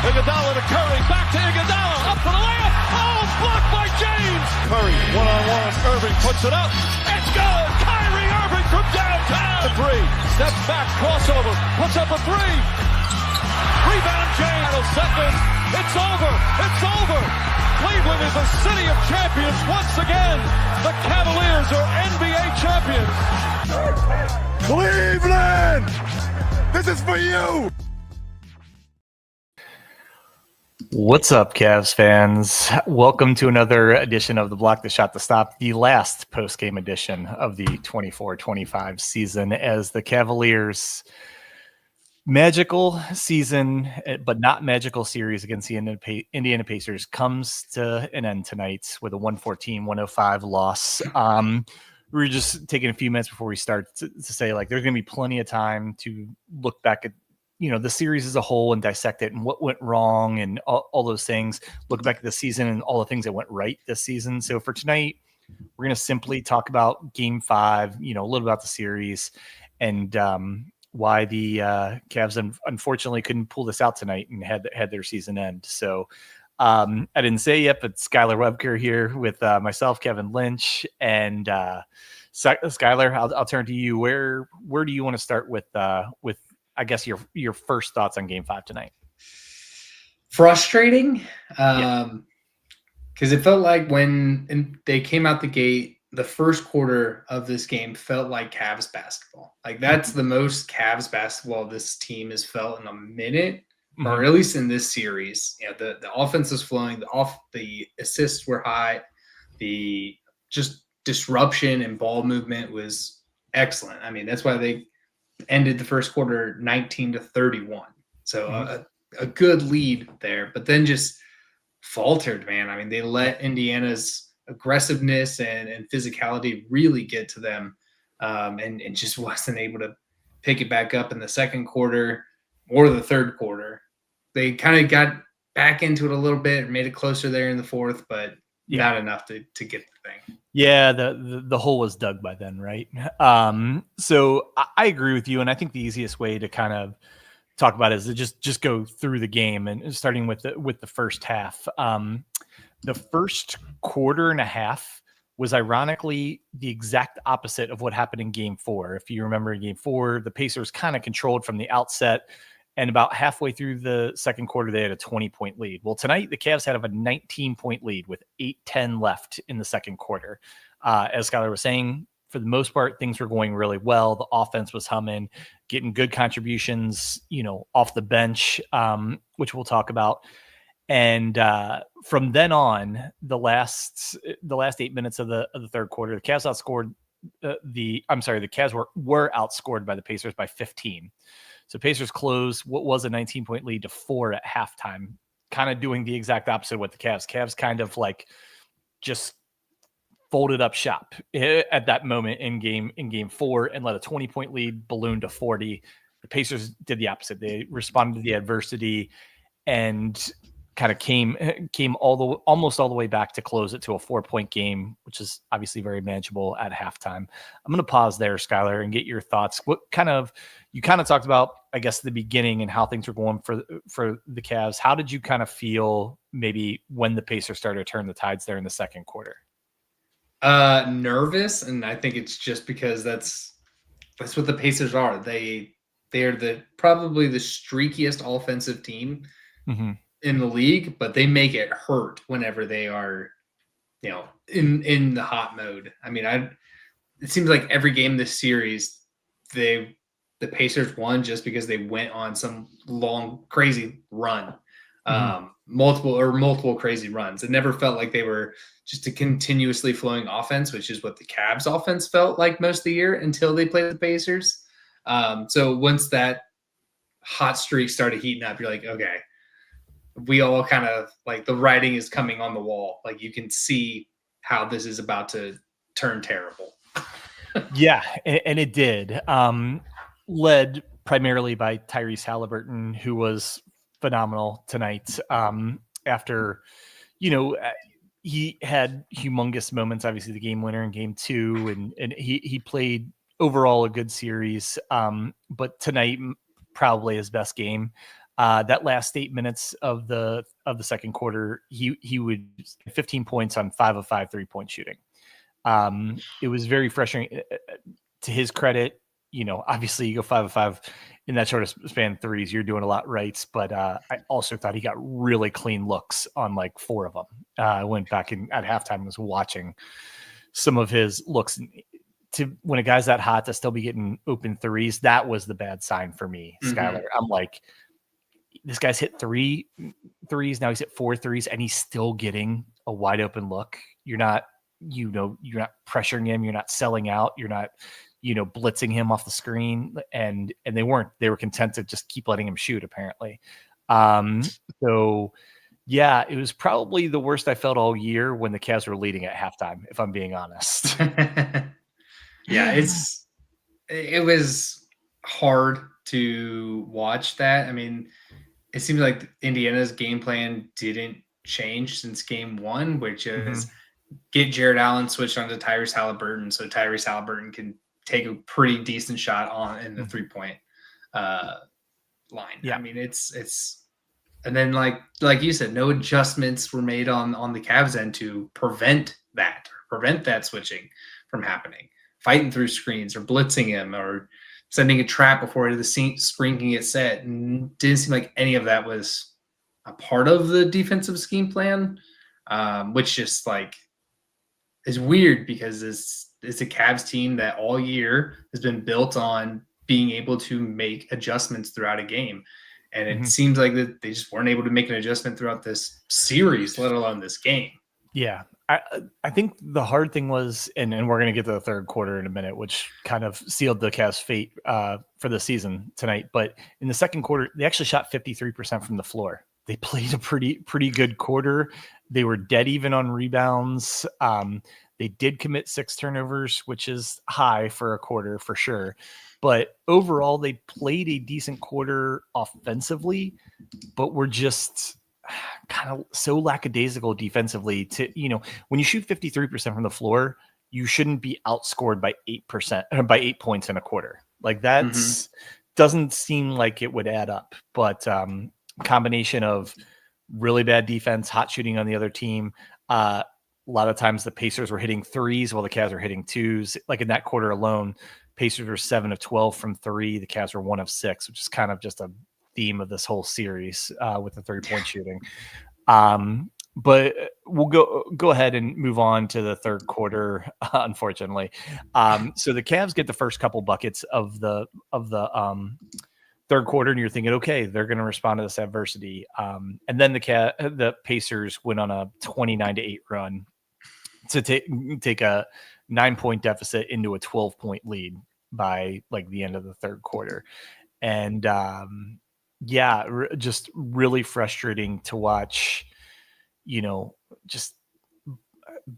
Iguodala to Curry, back to Iguodala, up for the layup. Oh, blocked by James. Curry, one-on-one. Irving puts it up. It's good. Kyrie Irving from downtown. The three, steps back, crossover, puts up a three. Rebound James. Seconds. It's over. It's over. Cleveland is a city of champions once again. The Cavaliers are NBA champions. Cleveland, this is for you. What's up, Cavs fans? Welcome to another edition of the Block the Shot to Stop, the last post-game edition of the 24-25 season, as the Cavaliers' magical season, but not magical series against the Indiana Pacers comes to an end tonight with a 114-105 loss. We're just taking a few minutes before we start to say, like, there's going to be plenty of time to look back at, you know, the series as a whole and dissect it and what went wrong and all those things. Look back at the season and all the things that went right this season. So for tonight, we're going to simply talk about Game 5, you know, a little about the series and why the Cavs unfortunately couldn't pull this out tonight and had their season end. So I didn't say it yet, but Skylar Webker here with myself, Kevin Lynch, and Skylar. I'll turn to you. Where do you want to start with I guess your first thoughts on Game 5 tonight? Frustrating, because it felt like when they came out the gate, the first quarter of this game felt like Cavs basketball. Like that's the most Cavs basketball this team has felt in a minute, or at least in this series. You know, the offense is flowing, the assists were high, the just disruption and ball movement was excellent. I mean, that's why they ended the first quarter 19-31. So a good lead there, but then just faltered, man. I mean, they let Indiana's aggressiveness and physicality really get to them, and just wasn't able to pick it back up in the second quarter or the third quarter. They kind of got back into it a little bit, made it closer there in the fourth, but not enough to get the thing. Yeah, the hole was dug by then, right? So I agree with you, and I think the easiest way to kind of talk about it is to just go through the game, and starting with the first half. The first quarter and a half was ironically the exact opposite of what happened in Game 4. If you remember in Game 4, the Pacers kind of controlled from the outset, and about halfway through the second quarter, they had a 20-point lead. Well, tonight, the Cavs had a 19-point lead with 8:10 left in the second quarter. As Skylar was saying, for the most part, things were going really well. The offense was humming, getting good contributions, you know, off the bench, which we'll talk about. And from then on, the last 8 minutes of the third quarter, the Cavs outscored the Cavs were outscored by the Pacers by 15. So Pacers closed what was a 19-point lead to 4 at halftime, kind of doing the exact opposite with the Cavs. Cavs kind of like just folded up shop at that moment in game 4 and let a 20-point lead balloon to 40. The Pacers did the opposite. They responded to the adversity and kind of came almost all the way back to close it to a 4-point game, which is obviously very manageable at halftime. I'm going to pause there, Skylar, and get your thoughts. You kind of talked about, I guess, the beginning and how things were going for the Cavs. How did you kind of feel maybe when the Pacers started to turn the tides there in the second quarter? Nervous, and I think it's just because that's what the Pacers are. They are probably the streakiest offensive team in the league, but they make it hurt whenever they are, you know, in the hot mode. I mean, it seems like every game this series, the Pacers won just because they went on some long, crazy run, multiple crazy runs. It never felt like they were just a continuously flowing offense, which is what the Cavs offense felt like most of the year until they played the Pacers. So once that hot streak started heating up, you're like, okay, we all kind of like the writing is coming on the wall. Like you can see how this is about to turn terrible. Yeah, and it did. Led primarily by Tyrese Haliburton, who was phenomenal tonight. After, you know, he had humongous moments, obviously the game winner in game 2, and he played overall a good series. But tonight, probably his best game. That last 8 minutes of the second quarter, he would 15 points on 5 of 5 3-point shooting. It was very frustrating. To his credit, obviously you go 5 of 5 in that short of span threes, you're doing a lot right. But I also thought he got really clean looks on like 4 of them. I went back and at halftime and was watching some of his looks. When a guy's that hot to still be getting open threes, that was the bad sign for me, Skylar. I'm like, this guy's hit 3 threes. Now he's hit 4 threes and he's still getting a wide open look. You're not pressuring him. You're not selling out. You're not, blitzing him off the screen. And they were content to just keep letting him shoot, apparently. So yeah, it was probably the worst I felt all year when the Cavs were leading at halftime, if I'm being honest. Yeah, it was hard to watch that. I mean, it seems like Indiana's game plan didn't change since game 1, which is get Jared Allen switched onto Tyrese Haliburton so Tyrese Haliburton can take a pretty decent shot in the 3-point line. Yeah. I mean, it's and then like you said, no adjustments were made on the Cavs end to prevent that switching from happening. Fighting through screens or blitzing him or sending a trap before the screen can get set. And didn't seem like any of that was a part of the defensive scheme plan, which just like is weird because it's a Cavs team that all year has been built on being able to make adjustments throughout a game. And it seems like that they just weren't able to make an adjustment throughout this series, let alone this game. Yeah. I think the hard thing was, and we're going to get to the third quarter in a minute, which kind of sealed the Cavs' fate for the season tonight. But in the second quarter, they actually shot 53% from the floor. They played a pretty good quarter. They were dead even on rebounds. They did commit 6 turnovers, which is high for a quarter for sure. But overall, they played a decent quarter offensively, but were just kind of so lackadaisical defensively when you shoot 53% from the floor, you shouldn't be outscored by 8% or by 8 points in a quarter. Like that doesn't seem like it would add up, but combination of really bad defense, hot shooting on the other team. A lot of times the Pacers were hitting threes while the Cavs were hitting twos. Like in that quarter alone, Pacers were 7 of 12 from 3. The Cavs were 1 of 6, which is kind of just a theme of this whole series with the 3-point shooting. But we'll go ahead and move on to the third quarter, unfortunately. So the Cavs get the first couple buckets of the third quarter, and you're thinking, okay, they're going to respond to this adversity. And then the Pacers went on a 29-8 run to take a 9-point deficit into a 12-point lead by like the end of the third quarter. And just really frustrating to watch, just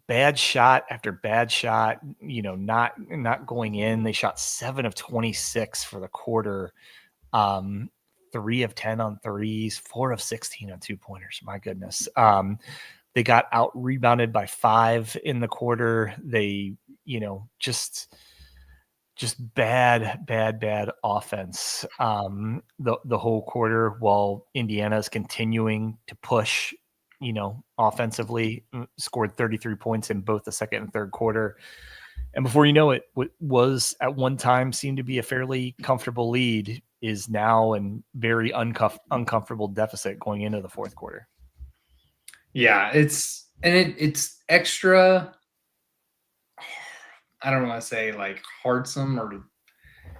bad shot after bad shot, not going in. They shot 7 of 26 for the quarter, 3 of 10 on threes, 4 of 16 on 2-pointers. My goodness. They got out rebounded by 5 in the quarter. They, just bad offense the whole quarter, while Indiana is continuing to push, offensively, scored 33 points in both the second and third quarter. And before you know it, what was at one time seemed to be a fairly comfortable lead is now a very uncomfortable deficit going into the fourth quarter. Yeah, it's extra, I don't want to say like hardsome, or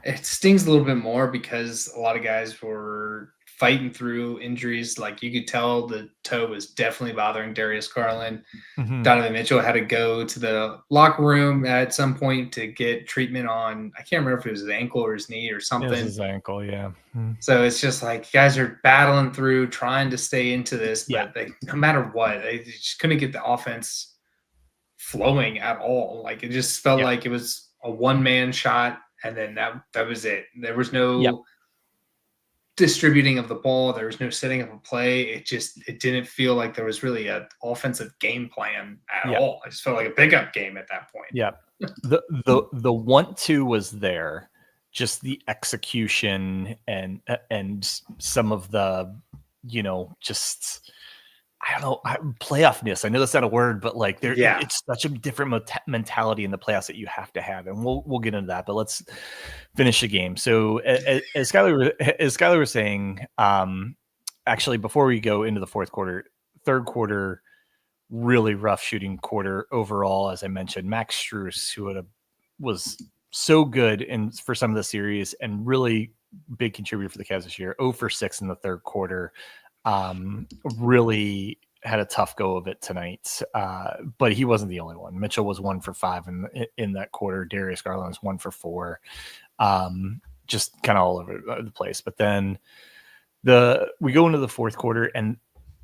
it stings a little bit more because a lot of guys were fighting through injuries. Like you could tell the toe was definitely bothering Darius Garland. Donovan Mitchell had to go to the locker room at some point to get treatment on, I can't remember if it was his ankle or his knee or something. It was his ankle, yeah. So it's just like guys are battling through, trying to stay into this, but no matter what, they just couldn't get the offense flowing at all. Like it just felt like it was a one-man shot, and then that was it. There was no distributing of the ball. There was no setting up a play. It didn't feel like there was really an offensive game plan at all. It just felt like a pickup game at that point. Yeah. The want to was there, just the execution and some of the, just, I don't know, playoffness. I know that's not a word, but like it's such a different mentality in the playoffs that you have to have, and we'll get into that. But let's finish the game. So as Skylar was saying, actually, before we go into the third quarter, really rough shooting quarter overall. As I mentioned, Max Strus, who was so good for some of the series and really big contributor for the Cavs this year, 0 for 6 in the third quarter. Really had a tough go of it tonight, but he wasn't the only one. Mitchell was 1 for 5 in that quarter. Darius Garland was 1 for 4, just kind of all over the place. But then we go into the fourth quarter, and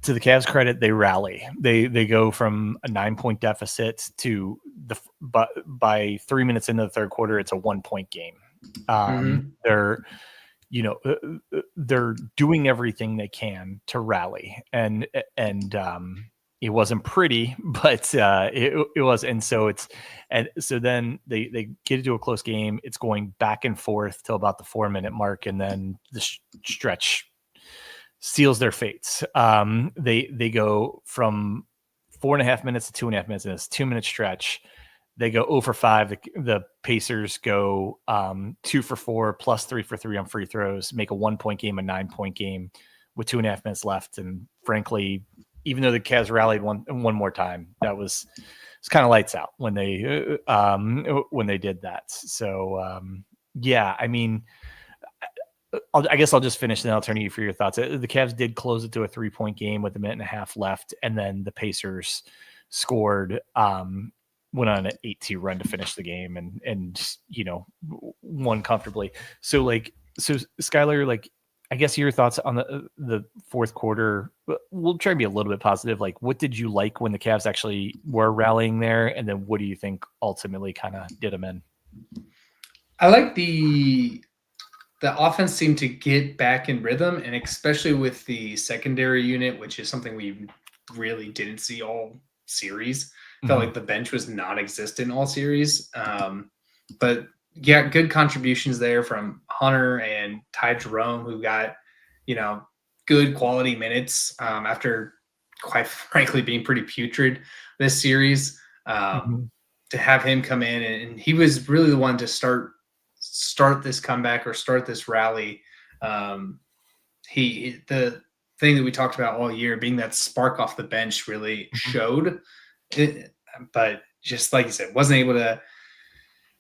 to the Cavs' credit, they rally. They go from a 9-point deficit to by 3 minutes into the third quarter, it's a 1-point game. They're doing everything they can to rally, and it wasn't pretty, but it was. And so then they get into a close game. It's going back and forth till about the 4-minute mark, and then the stretch seals their fates. They go from 4.5 minutes to 2.5 minutes in this 2-minute stretch. They go 0 for 5. The Pacers go 2 for 4 plus 3 for 3 on free throws, make a 1-point game, a 9-point game with 2.5 minutes left. And frankly, even though the Cavs rallied one more time, it's kind of lights out when they did that. So I mean, I guess I'll just finish and then I'll turn to you for your thoughts. The Cavs did close it to a 3-point game with a minute and a half left, and then the Pacers scored, went on an 8-2 run to finish the game and won comfortably. So Skylar, like, I guess your thoughts on the fourth quarter. We'll try and be a little bit positive. Like, what did you like when the Cavs actually were rallying there, and then what do you think ultimately kind of did them in? I like the offense seemed to get back in rhythm, and especially with the secondary unit, which is something we really didn't see all series. Felt like the bench was non-existent all series. But yeah, good contributions there from Hunter and Ty Jerome, who got, good quality minutes after, quite frankly, being pretty putrid this series. To have him come in, and he was really the one to start this comeback or start this rally. The thing that we talked about all year, being that spark off the bench, really showed it, but just like you said, wasn't able to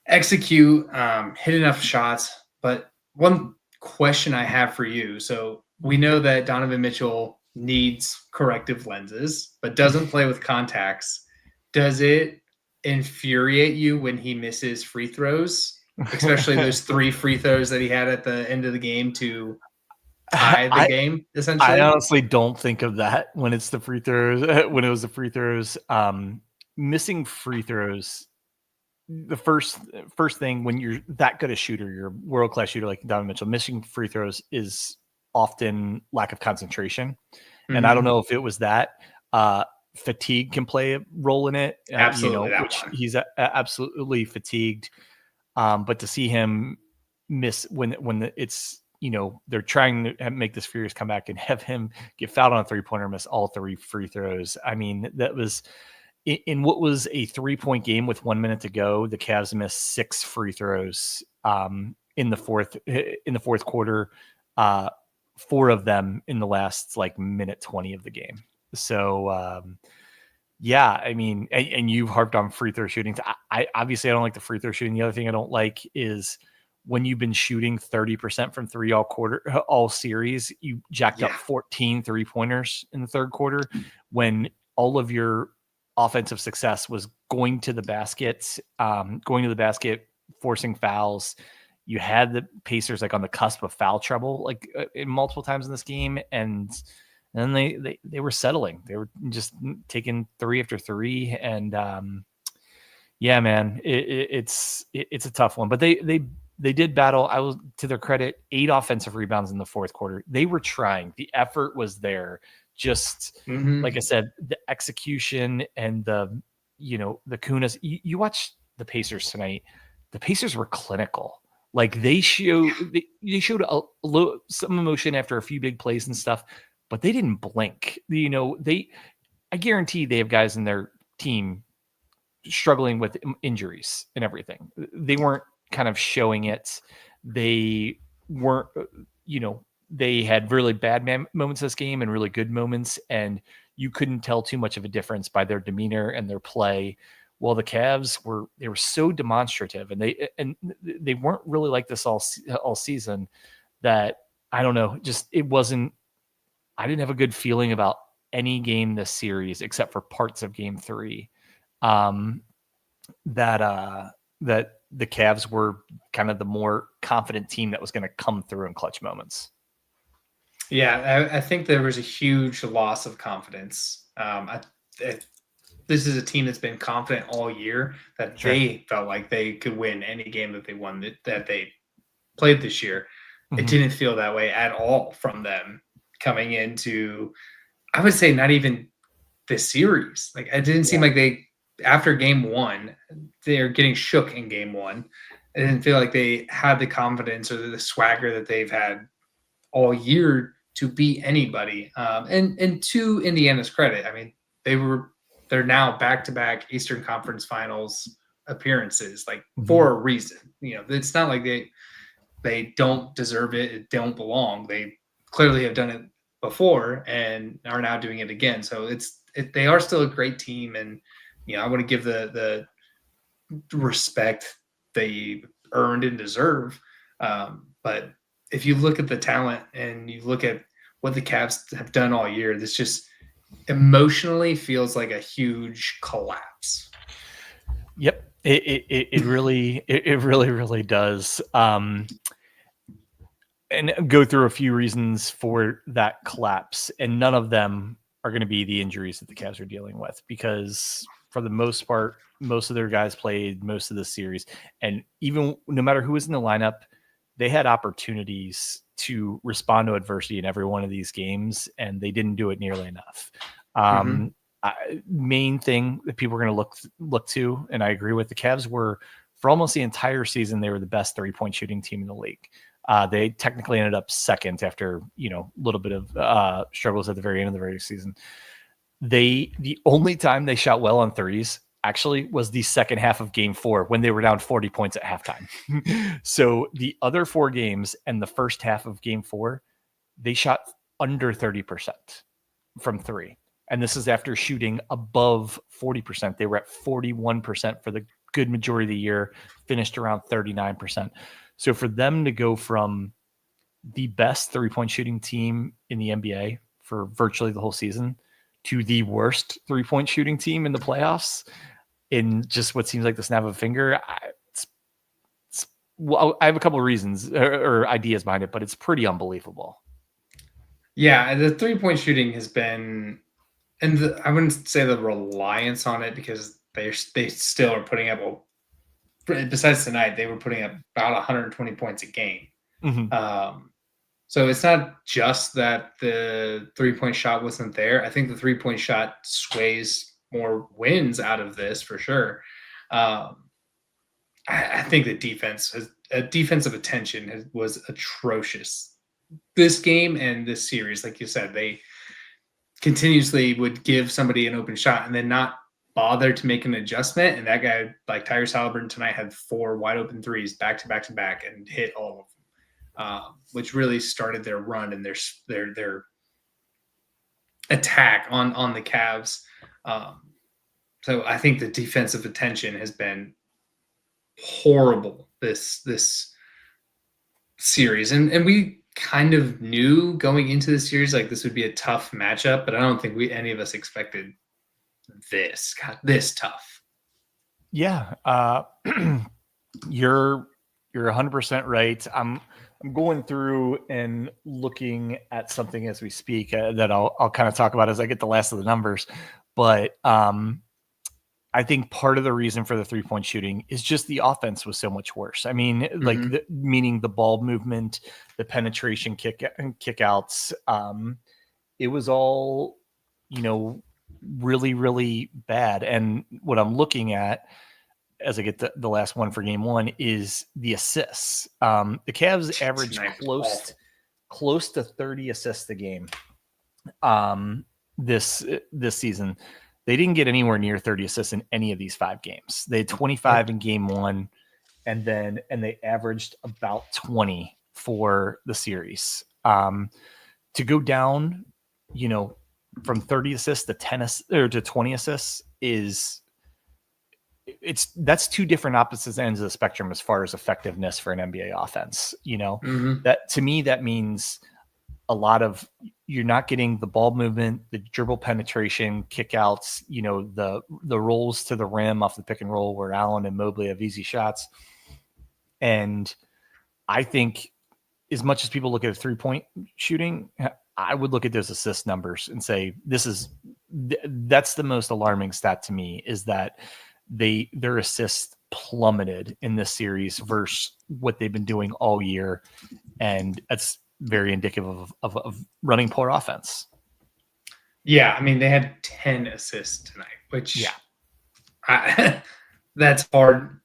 execute, hit enough shots. But one question I have for you, so we know that Donovan Mitchell needs corrective lenses, but doesn't play with contacts. Does it infuriate you when he misses free throws, especially those 3 free throws that he had at the end of the game to tie the game, essentially? I honestly don't think of that when it's the free throws. When it was the free throws, missing free throws, the first thing when you're that good a shooter, you're a world-class shooter like Donovan Mitchell, missing free throws is often lack of concentration. And I don't know if it was that. Fatigue can play a role in it. Absolutely, he's absolutely fatigued. But to see him miss when it's, they're trying to make this furious comeback and have him get fouled on a 3-pointer, miss all 3 free throws. I mean, that was in what was a 3-point game with 1 minute to go. The Cavs missed 6 free throws in the fourth quarter. 4 of them in the last minute 20 of the game. So I mean, and you've harped on free throw shooting. I obviously I don't like the free throw shooting. The other thing I don't like is when you've been shooting 30% from 3 all series, you jacked up 14 3-pointers in the third quarter when all of your offensive success was going to the basket, forcing fouls. You had the Pacers on the cusp of foul trouble, in multiple times in this game. And then they were settling. They were just taking 3 after 3. And man, it's a tough one, but they did battle. I was, to their credit, 8 offensive rebounds in the fourth quarter. They were trying. The effort was there. Just like I said, the execution and the Kunis. You watch the Pacers tonight. The Pacers were clinical. Like they showed some emotion after a few big plays and stuff, but they didn't blink. I guarantee they have guys in their team struggling with injuries and everything. They weren't kind of showing it. They weren't, they had really bad moments this game and really good moments, and you couldn't tell too much of a difference by their demeanor and their play. Well, the Cavs were so demonstrative, and they weren't really like this all season. That I don't know, just it wasn't. I didn't have a good feeling about any game this series except for parts of Game 3. That the Cavs were kind of the more confident team that was going to come through in clutch moments. Yeah, I think there was a huge loss of confidence. This is a team that's been confident all year that they felt like they could win any game that they won that they played this year. Mm-hmm. It didn't feel that way at all from them coming into, I would say, not even this series. Like it didn't seem like they, after game 1, they're getting shook in game 1. It didn't feel like they had the confidence or the swagger that they've had all year to beat anybody. And to Indiana's credit, I mean, they're now back-to-back Eastern Conference Finals appearances, like for a reason. It's not like they don't deserve it, it don't belong. They clearly have done it before and are now doing it again. So they are still a great team, and I want to give the respect they earned and deserve. But if you look at the talent and you look at what the Cavs have done all year, this just emotionally feels like a huge collapse. Yep. It really does. And go through a few reasons for that collapse, and none of them are going to be the injuries that the Cavs are dealing with, because for the most part, most of their guys played most of the series, and even no matter who was in the lineup, they had opportunities to respond to adversity in every one of these games, and they didn't do it nearly enough. Main thing that people are going to look to, and I agree with, the Cavs were, for almost the entire season, they were the best 3-point shooting team in the league. They technically ended up second after a little bit of struggles at the very end of the regular season. The only time they shot well on threes actually was the second half of game 4 when they were down 40 points at halftime. So the other 4 games and the first half of game 4, they shot under 30% from 3. And this is after shooting above 40%. They were at 41% for the good majority of the year, finished around 39%. So for them to go from the best 3-point shooting team in the NBA for virtually the whole season to the worst 3-point shooting team in the playoffs in just what seems like the snap of a finger, I have a couple of reasons or ideas behind it, but it's pretty unbelievable. Yeah, the 3-point shooting has been, and I wouldn't say the reliance on it, because they still are putting up, besides tonight, they were putting up about 120 points a game. So it's not just that the 3-point shot wasn't there. I think the 3-point shot sways more wins out of this for sure. I think the defensive attention was atrocious this game and this series. Like you said, they continuously would give somebody an open shot and then not bother to make an adjustment. And that guy, like Tyrese Haliburton tonight, had 4 wide open threes back to back to back and hit all of them, which really started their run and their attack on the Cavs. So I think the defensive attention has been horrible this series, and we kind of knew going into the series like this would be a tough matchup, but I don't think any of us expected this tough. Yeah, you're 100% right. I'm going through and looking at something as we speak that I'll kind of talk about as I get the last of the numbers, but I think part of the reason for the 3-point shooting is just the offense was so much worse. I mean, like meaning the ball movement, the penetration kickouts. It was all, really, really bad. And what I'm looking at, as I get the last one for game one, is the assists. The Cavs averaged close to 30 assists a game this season. They didn't get anywhere near 30 assists in any of these 5 games. They had 25 in game one, and they averaged about 20 for the series. To go down, from 30 assists to 10 or to 20 assists that's 2 different opposite ends of the spectrum as far as effectiveness for an NBA offense. That to me, that means a lot of, you're not getting the ball movement, the dribble penetration, kickouts, the rolls to the rim off the pick and roll where Allen and Mobley have easy shots. And I think as much as people look at 3-point shooting, I would look at those assist numbers and say, that's the most alarming stat to me, is that their assists plummeted in this series versus what they've been doing all year. And that's very indicative of running poor offense. Yeah. I mean, they had 10 assists tonight, which that's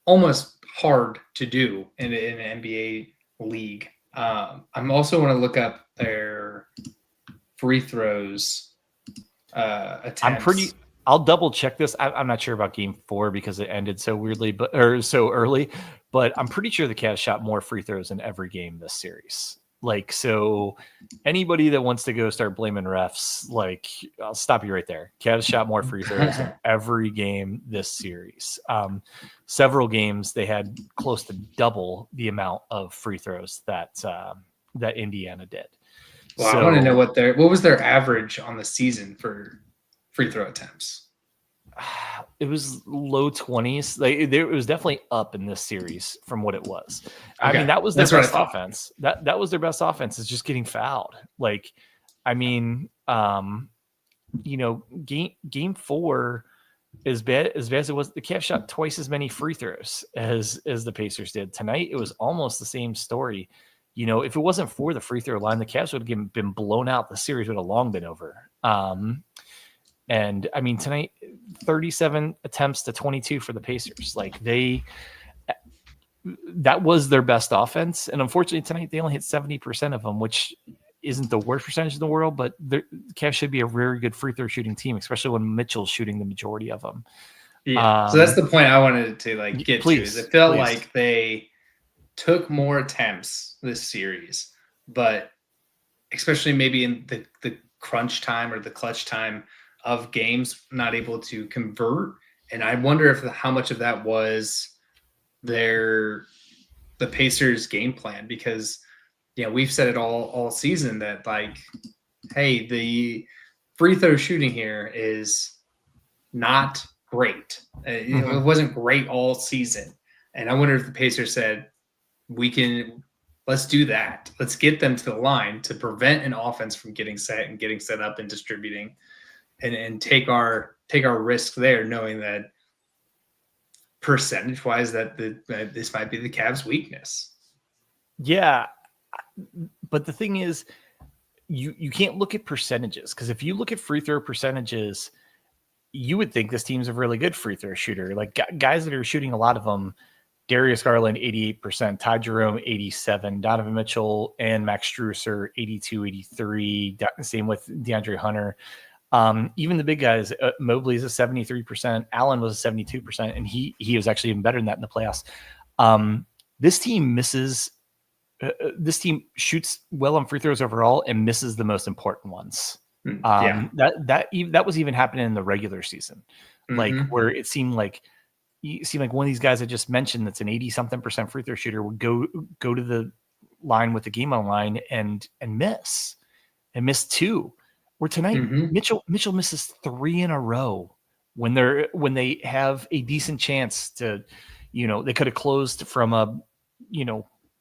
almost hard to do in an NBA league. I'm also want to look up their free throws attempts. I'll double check this. I'm not sure about game 4 because it ended so so early, but I'm pretty sure the Cavs shot more free throws in every game this series. So anybody that wants to go start blaming refs, I'll stop you right there. Cavs shot more free throws in every game this series. Several games they had close to double the amount of free throws that Indiana did. Well, I want to know what was their average on the season for free throw attempts. It was low 20s. It was definitely up in this series from what it was. Okay. I mean, that was their best offense. That was their best offense, is just getting fouled. Game 4, as bad as it was, the Cavs shot twice as many free throws as the Pacers did. Tonight, it was almost the same story. If it wasn't for the free throw line, the Cavs would have been blown out. The series would have long been over. And I mean, tonight, 37 attempts to 22 for the Pacers. That was their best offense. And unfortunately, tonight they only hit 70% of them, which isn't the worst percentage in the world, but the Cavs should be a very good free throw shooting team, especially when Mitchell's shooting the majority of them. Yeah. So that's the point I wanted to get to. Is it felt like they took more attempts this series, but especially maybe in the crunch time or the clutch time of games, not able to convert. And I wonder how much of that was the Pacers game plan, because we've said it all season that hey, the free throw shooting here is not great. It wasn't great all season. And I wonder if the Pacers said, let's do that. Let's get them to the line to prevent an offense from getting set up and distributing, and take our risk there, knowing that percentage wise that this might be the Cavs' weakness. Yeah. But the thing is, you can't look at percentages, because if you look at free throw percentages, you would think this team's a really good free throw shooter. Guys that are shooting a lot of them, Darius Garland, 88%, Ty Jerome, 87%, Donovan Mitchell and Max Strus are 82, 83, same with DeAndre Hunter. Even the big guys, Mobley is a 73%, Allen was a 72%, and he was actually even better than that in the playoffs. This team shoots well on free throws overall and misses the most important ones. That was even happening in the regular season, where it seemed like one of these guys I just mentioned that's an 80-something% free throw shooter would go to the line with the game on line and miss 2. Where tonight, Mitchell misses 3 in a row when they have a decent chance to, they could have closed from a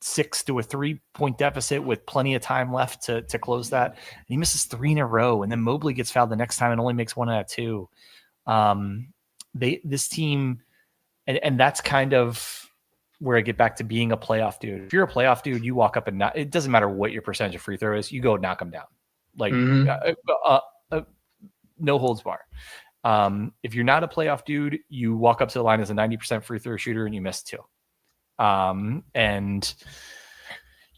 6 to a 3-point deficit with plenty of time left to close that. And he misses 3 in a row, and then Mobley gets fouled the next time and only makes 1 out of 2. This team, and that's kind of where I get back to being a playoff dude. If you're a playoff dude, you walk up and it doesn't matter what your percentage of free throw is, you go knock them down. No holds bar. If you're not a playoff dude, you walk up to the line as a 90% free throw shooter and you miss 2. And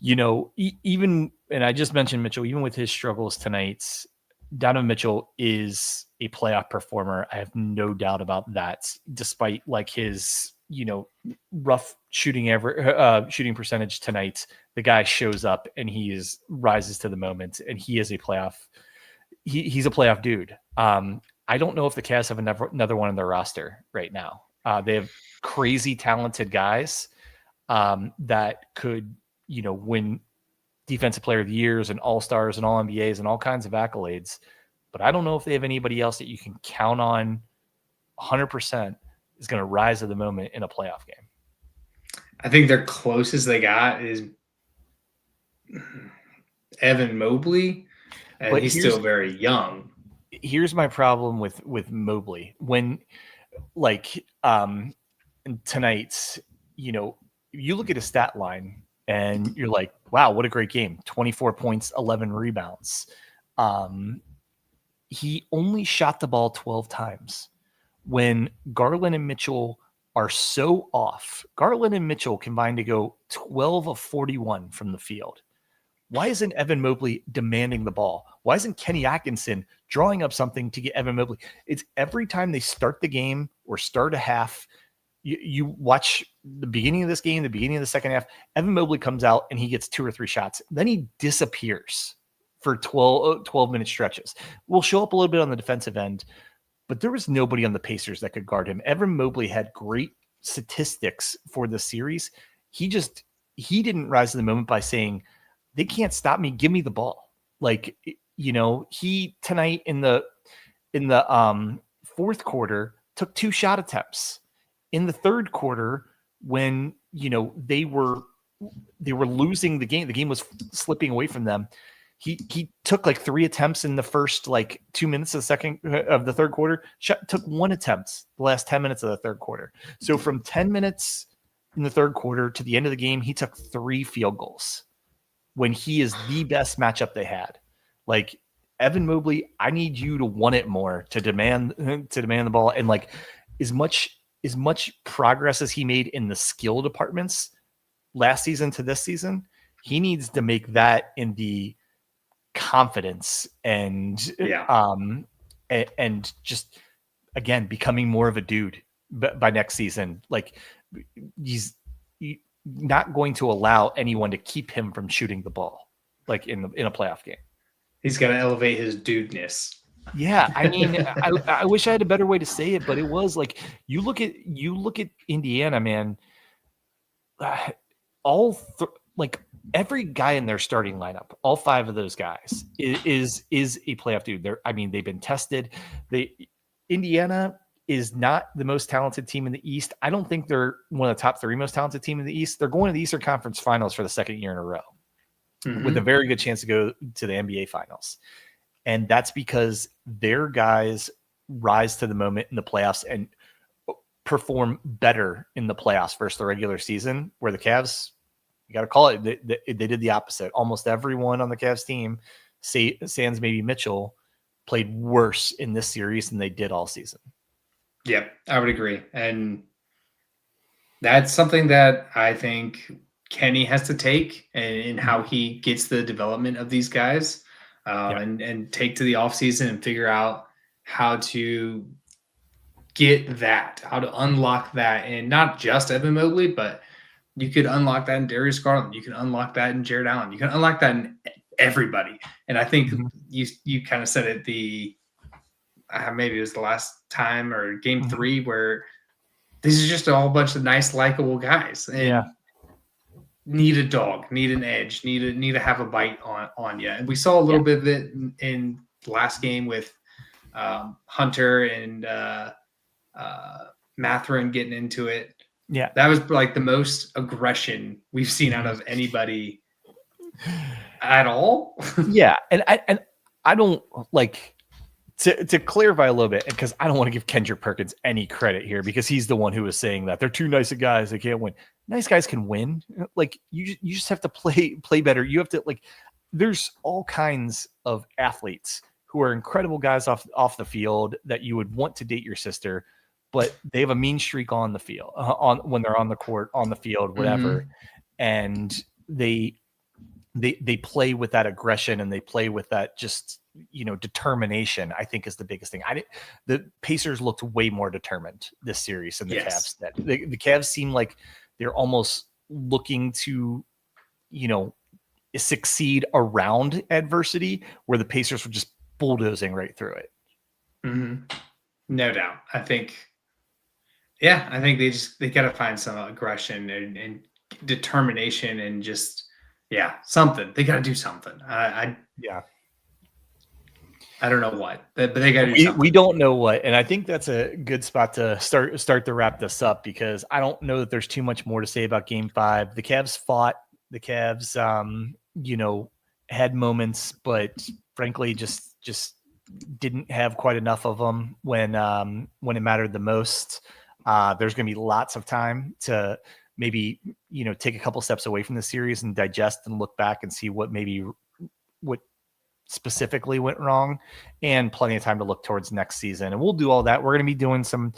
even, and I just mentioned Mitchell, even with his struggles tonight, Donovan Mitchell is a playoff performer. I have no doubt about that, despite like his, rough shooting percentage tonight. The guy shows up and rises to the moment, and he is a playoff. He's a playoff dude. I don't know if the Cavs have another one on their roster right now. They have crazy talented guys that could, win Defensive Player of the Years and All-Stars and All-NBAs and all kinds of accolades. But I don't know if they have anybody else that you can count on 100% is going to rise to the moment in a playoff game. I think their closest they got is Evan Mobley, and he's still very young. Here's my problem with Mobley. When tonight, you look at his stat line and you're like, wow, what a great game. 24 points, 11 rebounds. He only shot the ball 12 times. When Garland and Mitchell are so off, Garland and Mitchell combined to go 12 of 41 from the field. Why isn't Evan Mobley demanding the ball? Why isn't Kenny Atkinson drawing up something to get Evan Mobley? It's every time they start the game or start a half, you watch the beginning of this game, the beginning of the second half, Evan Mobley comes out and he gets 2 or 3 shots. Then he disappears for 12-minute stretches. We'll show up a little bit on the defensive end, but there was nobody on the Pacers that could guard him. Evan Mobley had great statistics for the series. He didn't rise to the moment by saying, they can't stop me. Give me the ball. He tonight in the fourth quarter took 2 shot attempts. In the third quarter, when they were losing the game was slipping away from them. He took like 3 attempts in the first 2 minutes of the third quarter. Took 1 attempt the last 10 minutes of the third quarter. So from 10 minutes in the third quarter to the end of the game, he took 3 field goals. When he is the best matchup they had. Evan Mobley, I need you to want it more, to demand the ball. And as much progress as he made in the skill departments last season to this season, he needs to make that in the confidence and just again becoming more of a dude by next season. He's not going to allow anyone to keep him from shooting the ball in a playoff game. He's going to elevate his dudeness. Yeah, I mean, I wish I had a better way to say it, but it was you look at Indiana, man. Every guy in their starting lineup, all 5 of those guys is a playoff dude. They've been tested. Indiana is not the most talented team in the East. I don't think they're one of the top 3 most talented team in the East. They're going to the Eastern Conference Finals for the 2nd year in a row, with a very good chance to go to the NBA Finals. And that's because their guys rise to the moment in the playoffs and perform better in the playoffs versus the regular season, where the Cavs, you got to call it, they did the opposite. Almost everyone on the Cavs team, sans maybe Mitchell, played worse in this series than they did all season. Yeah, I would agree. And that's something that I think Kenny has to take in how he gets the development of these guys and take to the offseason and figure out how to get that, how to unlock that. And not just Evan Mobley, but you could unlock that in Darius Garland. You can unlock that in Jared Allen. You can unlock that in everybody. And I think you kind of said it maybe it was the last time or game 3 where this is just a whole bunch of nice, likable guys. And need a dog, need an edge, need to have a bite on you. And we saw a little bit of it in the last game with Hunter and Mathurin getting into it. Yeah. That was the most aggression we've seen out of anybody at all. Yeah. And I don't to clarify a little bit, because I don't want to give Kendrick Perkins any credit here, because he's the one who was saying that they're too nice of guys, they can't win. Nice guys can win. You just have to play better. You have to there's all kinds of athletes who are incredible guys off the field that you would want to date your sister, but they have a mean streak on the field, on when they're on the court, on the field, whatever. And they play with that aggression, and they play with that just, determination, I think, is the biggest thing. The Pacers looked way more determined this series than the Cavs did. The Cavs seem like they're almost looking to, succeed around adversity, where the Pacers were just bulldozing right through it. No doubt. I think they got to find some aggression and determination and just, something. They got to do something. I don't know what, but they got to do something. We don't know what, and I think that's a good spot to start to wrap this up, because I don't know that there's too much more to say about Game 5. The Cavs fought. The Cavs, had moments, but frankly, just didn't have quite enough of them when it mattered the most. There's going to be lots of time to maybe, take a couple steps away from the series and digest and look back and see what specifically went wrong, and plenty of time to look towards next season. And we'll do all that. We're going to be doing some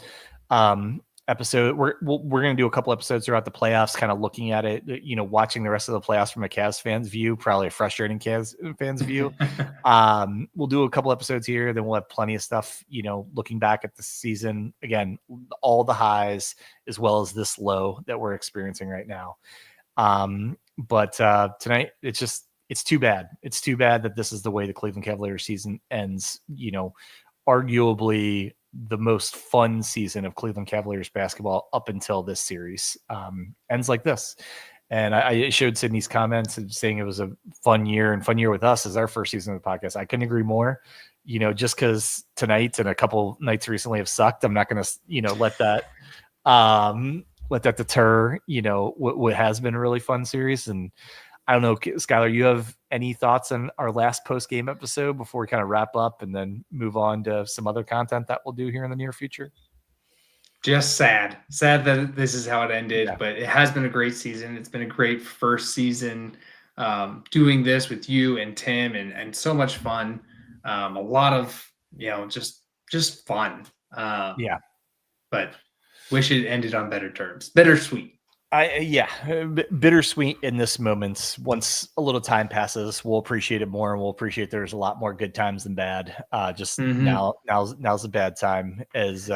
episode. We're going to do a couple episodes throughout the playoffs, kind of looking at it, watching the rest of the playoffs from a Cavs fan's view, probably a frustrating Cavs fan's view. We'll do a couple episodes here, then we'll have plenty of stuff, looking back at the season, again, all the highs as well as this low that we're experiencing right now. But tonight, it's too bad. It's too bad that this is the way the Cleveland Cavaliers season ends. Arguably the most fun season of Cleveland Cavaliers basketball up until this series ends like this. And I showed Sydney's comments and saying it was a fun year, and fun year with us as our first season of the podcast. I couldn't agree more. Just because tonight and a couple nights recently have sucked, I'm not going to, let that deter, what has been a really fun series. And I don't know, Skylar, you have any thoughts on our last post-game episode before we kind of wrap up and then move on to some other content that we'll do here in the near future? Just sad that this is how it ended, but it has been a great season. It's been a great first season doing this with you and Tim, and so much fun. A lot of, just fun. But wish it ended on better terms. Bittersweet. Bittersweet in this moment. Once a little time passes, we'll appreciate it more, and we'll appreciate there's a lot more good times than bad. Now's a bad time. As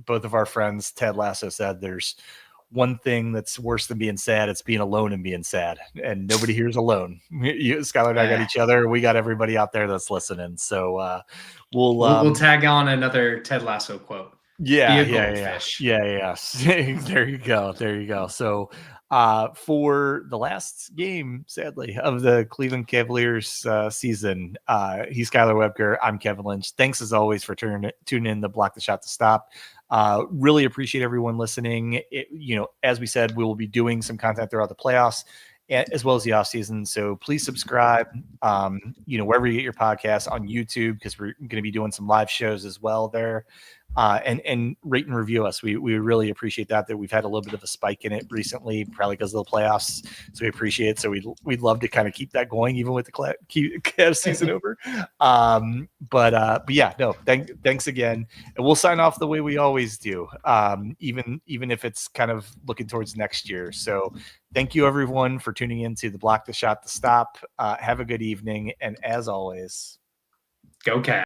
both of our friends, Ted Lasso, said, there's one thing that's worse than being sad. It's being alone and being sad, and nobody here is alone. Skylar and I got each other. We got everybody out there that's listening. So we'll tag on another Ted Lasso quote. Yeah. There you go. So for the last game, sadly, of the Cleveland Cavaliers season, he's Skylar Webker. I'm Kevin Lynch. Thanks as always for tuning in to Block the Shot to Stop. Really appreciate everyone listening. As we said, we will be doing some content throughout the playoffs as well as the off season. So please subscribe, wherever you get your podcasts, on YouTube, because we're going to be doing some live shows as well there. And rate and review us. We really appreciate that we've had a little bit of a spike in it recently, probably because of the playoffs. So we appreciate it. So we'd love to kind of keep that going, even with the Cavs season over. Thanks again. And we'll sign off the way we always do, even if it's kind of looking towards next year. So thank you everyone for tuning in to the Block the Shot to Stop. Have a good evening. And as always, go Cavs.